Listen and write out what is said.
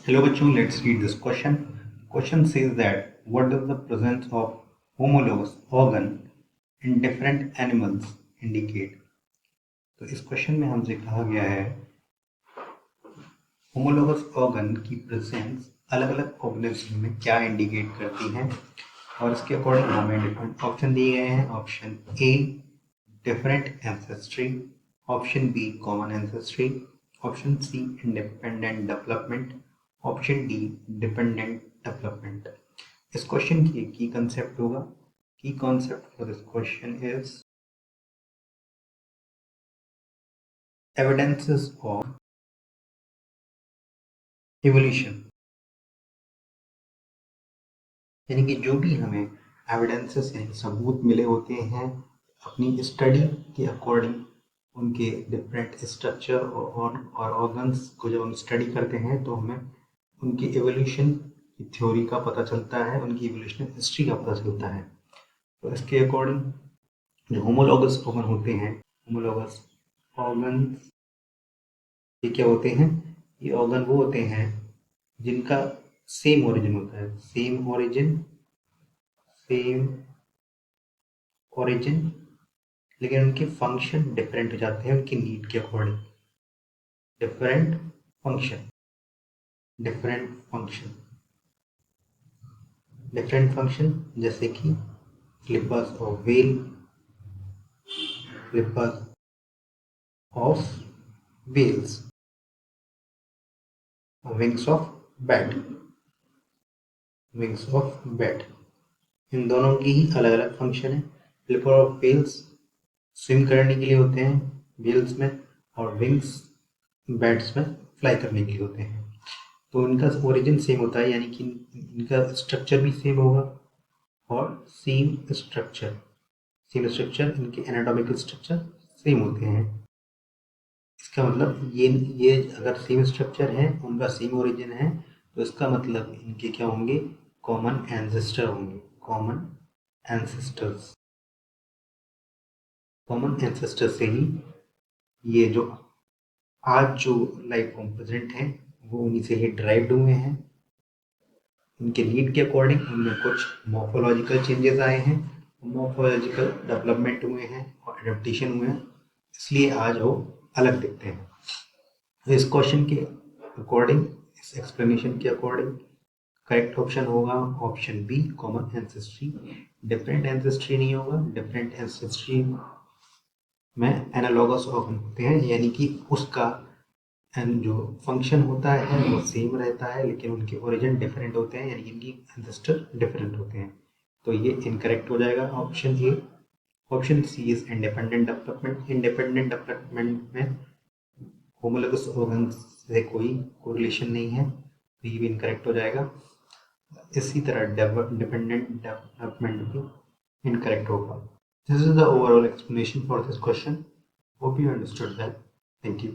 Hello बच्चों, let's read this question. Question says that what does the presence of homologous organ in different animals indicate? तो इस question में हमसे कहा गया है होमोलोगस ऑर्गन की प्रेजेंस अलग अलग ऑर्गेनिज्म में क्या इंडिकेट करती है और इसके अकॉर्डिंग हमें डिफरेंट ऑप्शन दिए गए हैं। Option A different ancestry, option B common ancestry, option C independent development, option D dependent development. इस क्वेश्चन की की कंसेप्ट होगा। Key concept for this question is evidences of evolution, यानी कि जो भी हमें एविडेंसेस यानी सबूत मिले होते हैं अपनी स्टडी के अकॉर्डिंग, उनके डिफरेंट स्ट्रक्चर और ऑर्गन्स को जब हम स्टडी करते हैं तो हमें उनकी एवोल्यूशन की थ्योरी का पता चलता है, उनकी एवोल्यूशनल हिस्ट्री का पता चलता है। तो इसके अकॉर्डिंग जो होमोलॉगस ऑर्गन होते हैं, होमोलॉगस ऑर्गन्स ये क्या होते हैं? ये ऑर्गन वो होते हैं जिनका सेम ओरिजिन होता है, सेम ओरिजिन, लेकिन उनके फंक्शन डिफरेंट हो जाते हैं उनकी नीड के according. Different function different function जैसे कि flippers of whale, flippers of whales, wings of bat. इन दोनों की ही अलग अलग फंक्शन है। फ्लिपर ऑफ व्हेल्स स्विम करने के लिए होते हैं व्हेल्स में, और विंग्स बैट्स में फ्लाई करने के लिए होते हैं। तो इनका ओरिजिन सेम होता है, यानी कि इनका स्ट्रक्चर भी सेम होगा और सेम स्ट्रक्चर इनके एनाटॉमिकल स्ट्रक्चर सेम होते हैं। इसका मतलब ये अगर सेम स्ट्रक्चर है, उनका सेम ओरिजिन है, तो इसका मतलब इनके क्या होंगे? कॉमन एंसेस्टर होंगे, कॉमन एंसेस्टर से ही ये जो आज जो लाइफ फॉर्म प्रेजेंट हैं वो उन्हीं से ही ड्राइव्ड हुए हैं। उनके नीड के अकॉर्डिंग उनमें कुछ मॉर्फोलॉजिकल चेंजेस आए हैं, मॉर्फोलॉजिकल डेवलपमेंट हुए हैं और एडेप्टेशन हुए हैं, इसलिए आज वो अलग दिखते हैं। तो इस क्वेश्चन के अकॉर्डिंग, इस एक्सप्लेनेशन के अकॉर्डिंग करेक्ट ऑप्शन होगा option B common ancestry. Different ancestry नहीं होगा, डिफरेंट एंसेस्ट्री में एनालॉगस ऑर्गन होते हैं, यानी कि उसका एंड जो फंक्शन होता है वो सेम रहता है लेकिन उनके ओरिजिन डिफरेंट होते हैं, यानी कि इनकी एंसेस्टर डिफरेंट होते हैं। तो ये इनकरेक्ट हो जाएगा option A. Option C is independent development. Independent development में होमोलोगस ऑर्गन से कोई कोरिलेशन नहीं है, तो ये भी इनकरेक्ट हो जाएगा। इसी तरह डिपेंडेंट डेवलपमेंट भी इनकरेक्ट होगा। This is the overall explanation for this question. Hope you understood that. Thank you.